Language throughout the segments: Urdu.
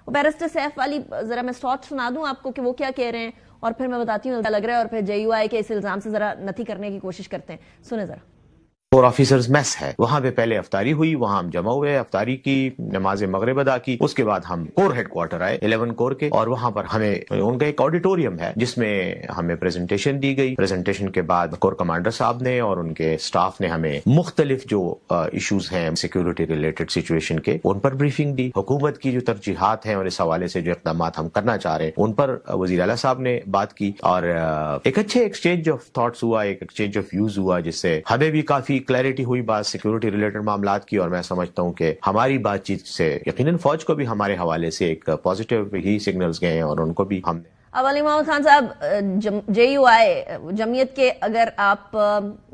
وہ بیرسٹر سیف والی ذرا میں سٹارٹ سنا دوں آپ کو کہ وہ کیا کہہ رہے ہیں، اور پھر میں بتاتی ہوں لگ رہا ہے، اور پھر JUI کے اس الزام سے ذرا نتی کرنے کی کوشش کرتے ہیں. سنیں ذرا. فور آفیسرز میس ہے، وہاں پہ پہلے افطاری ہوئی، وہاں ہم جمع ہوئے، افطاری کی، نماز مغرب ادا کی، اس کے بعد ہم کور ہیڈ کوارٹر آئے 11 کور کے، اور وہاں پر ہمیں ان کا ایک آڈیٹوریم ہے جس میں ہمیں پریزنٹیشن دی گئی. پریزنٹیشن کے بعد کور کمانڈر صاحب نے اور ان کے سٹاف نے ہمیں مختلف جو ایشوز ہیں سیکیورٹی ریلیٹڈ سچویشن کے، ان پر بریفنگ دی. حکومت کی جو ترجیحات ہیں اور اس حوالے سے جو اقدامات ہم کرنا چاہ رہے ہیں ان پر وزیر اعلیٰ صاحب نے بات کی، اور ایک اچھے ایکسچینج آف تھاٹس ہوا، ایک ایکسچینج آف ویوز ہوا، جس سے ہمیں بھی کافی کلیئرٹی ہوئی بات سیکیورٹی ریلیٹڈ معاملات کی. اور میں سمجھتا ہوں کہ ہماری بات چیت سے یقیناً فوج کو بھی ہمارے حوالے سے ایک پازیٹیو ہی سگنلز گئے ہیں، اور ان کو بھی ہم نے. اب علی محمد خان صاحب، JUI جمعیت کے اگر آپ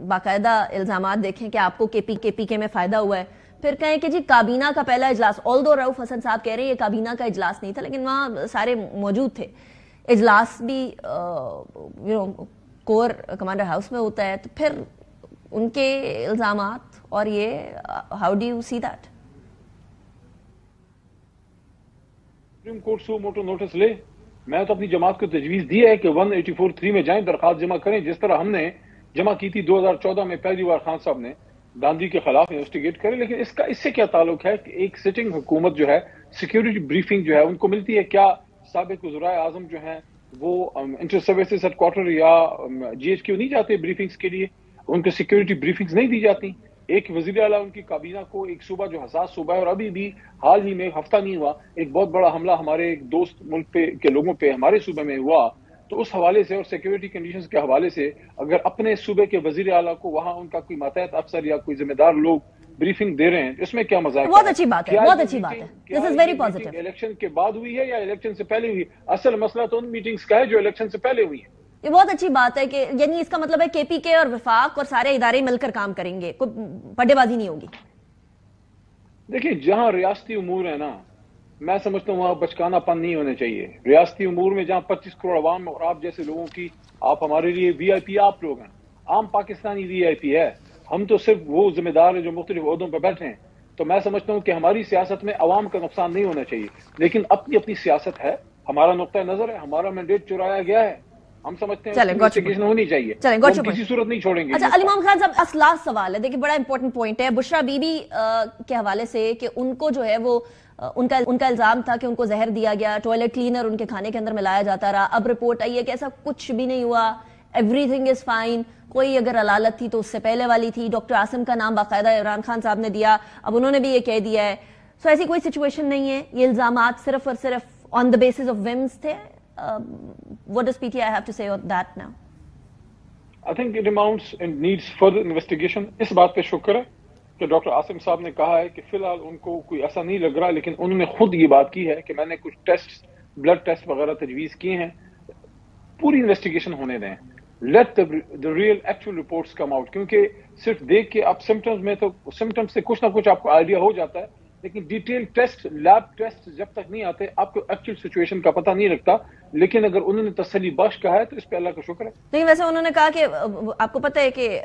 باقاعدہ الزامات دیکھیں کہ آپ کو KPK میں فائدہ ہوا ہے، پھر کہیں کہ جی کابینہ کا پہلا اجلاس، آلدو رؤف حسن صاحب کہہ رہے ہیں یہ کابینہ کا اجلاس نہیں تھا، لیکن وہاں سارے موجود تھے. اجلاس بھی کور کمانڈر ہاؤس میں ہوتا ہے، تو پھر ان کے الزامات اور یہ how do you see that? Supreme court suo motu notice لے. میں تو اپنی جماعت کو تجویز دی ہے کہ 184(3) میں جائیں، درخواست جمع کریں، جس طرح ہم نے جمع کی تھی 2014 میں پہلی بار خان صاحب نے گاندھی کے خلاف انویسٹیگیٹ کرے. لیکن اس سے کیا تعلق ہے کہ ایک سٹنگ حکومت جو ہے سیکیورٹی بریفنگ جو ہے ان کو ملتی ہے؟ کیا سابق وزرائے اعظم جو ہیں وہ انٹر سروسز ہیڈ کوارٹر یا GHQ نہیں جاتے بریفنگز کے لیے؟ ان کو سیکیورٹی بریفنگز نہیں دی جاتی؟ ایک وزیر اعلیٰ ان کی کابینہ کو ایک صوبہ جو حساس صوبہ ہے، اور ابھی بھی حال ہی میں ہفتہ نہیں ہوا ایک بہت بڑا حملہ ہمارے ایک دوست ملک کے لوگوں پہ ہمارے صوبے میں ہوا، تو اس حوالے سے اور سیکیورٹی کنڈیشنز کے حوالے سے اگر اپنے صوبے کے وزیر اعلیٰ کو وہاں ان کا کوئی ماتحت افسر یا کوئی ذمہ دار لوگ بریفنگ دے رہے ہیں، اس میں کیا مذاق ہے؟ بہت اچھی بات ہے، بہت اچھی بات ہے. دس از ویری پازیٹیو. الیکشن کے بعد ہوئی ہے یا الیکشن سے پہلے ہوئی؟ اصل مسئلہ تو ان میٹنگز کا ہے جو الیکشن سے پہلے ہوئی ہے. یہ بہت اچھی بات ہے کہ یعنی اس کا مطلب ہے KPK اور وفاق اور سارے ادارے مل کر کام کریں گے، کوئی پڈے بازی نہیں ہوگی. دیکھیں جہاں ریاستی امور ہے نا، میں سمجھتا ہوں وہاں بچکانا پن نہیں ہونا چاہیے. ریاستی امور میں جہاں 25 کروڑ عوام اور آپ جیسے لوگوں کی، آپ ہمارے لیے VIP آپ لوگ ہیں، عام پاکستانی VIP ہے. ہم تو صرف وہ ذمہ دار ہیں جو مختلف عہدوں پہ بیٹھے ہیں. تو میں سمجھتا ہوں کہ ہماری سیاست میں عوام کا نقصان نہیں ہونا چاہیے، لیکن اپنی سیاست ہے، ہمارا نقطہ نظر ہے، ہمارا مینڈیٹ چرایا گیا ہے، ہم سمجھتے ہیں انویسٹیگیشن ہونی چاہیے، ہم کسی صورت نہیں چھوڑیں گے. اچھا علی محمد خان صاحب، اصلاح سوال ہے، دیکھیں بڑا امپورٹنٹ پوائنٹ ہے بشرا بی بی کے حوالے سے کہ ان کو جو ہے وہ ان کا الزام تھا کہ ان کو زہر دیا گیا، ٹوائلٹ کلینر ان کے کھانے کے اندر ملایا جاتا رہا. اب رپورٹ آئی ہے کہ ایسا کچھ بھی نہیں ہوا، ایوری تھنگ از فائن. کوئی اگر علالت تھی تو اس سے پہلے والی تھی. ڈاکٹر عاصم کا نام باقاعدہ عمران خان صاحب نے دیا، اب انہوں نے بھی یہ کہہ دیا ہے. سو ایسی کوئی سچویشن نہیں ہے، یہ الزامات صرف اور صرف آن دا بیسس آف ومز تھے. What does PTI have to say on that now? I think it amounts and needs further investigation. اس بات پہ شکر ہے کہ ڈاکٹر عاصم صاحب نے کہا ہے کہ فی الحال ان کو کوئی ایسا نہیں لگ رہا، لیکن انہوں نے خود یہ بات کی ہے کہ میں نے کچھ ٹیسٹ، بلڈ ٹیسٹ وغیرہ تجویز کیے ہیں. پوری انویسٹیگیشن ہونے دیں، late the real actual reports come out. کیونکہ صرف دیکھ کے آپ سمٹمز میں، تو سمٹمز سے کچھ نہ کچھ آپ کو آئیڈیا ہو جاتا ہے، لیکن ڈیٹیل ٹیسٹ، لیب ٹیسٹ جب تک نہیں آتے آپ کو ایکچوئل سچویشن کا پتہ نہیں لگتا. لیکن اگر انہوں نے تسلی بخش کہا ہے تو اس پہ اللہ کا شکر ہے. لیکن ویسے انہوں نے کہا کہ آپ کو پتہ ہے کہ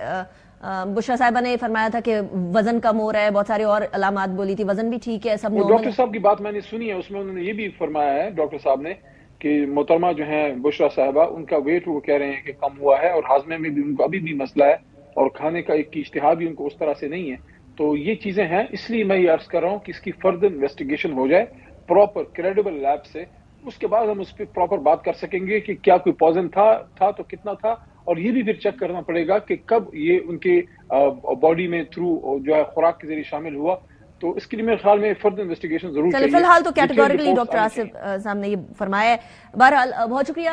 بشرا صاحبہ نے فرمایا تھا کہ وزن کم ہو رہا ہے، بہت سارے اور علامات بولی تھی، وزن بھی ٹھیک ہے، سب نارمل ہے. ڈاکٹر صاحب کی بات میں نے سنی ہے، اس میں انہوں نے یہ بھی فرمایا ہے ڈاکٹر صاحب نے کہ محترمہ جو ہیں بشرا صاحبہ، ان کا ویٹ وہ کہہ رہے ہیں کہ کم ہوا ہے، اور ہاضمے میں بھی ان کو ابھی بھی مسئلہ ہے، اور کھانے کا ایک کی اشتہا بھی ان کو اس طرح سے نہیں ہے. تو یہ چیزیں ہیں، اس لیے میں یہ عرض کر رہا ہوں کہ اس کی فردر انویسٹیگیشن ہو جائے پراپر کریڈیبل لیب سے، اس کے بعد ہم اس پہ پراپر بات کر سکیں گے کہ کیا کوئی پوائزن تھا تو کتنا تھا، اور یہ بھی پھر چیک کرنا پڑے گا کہ کب یہ ان کے باڈی میں تھرو جو ہے خوراک کے ذریعے شامل ہوا. تو اس کے لیے میرے خیال میں فردر انویسٹیگیشن ضرور چاہیے. فی الحال تو کیٹیگوریکلی ڈاکٹر آصف صاحب نے یہ فرمایا ہے. بہرحال بہت شکریہ.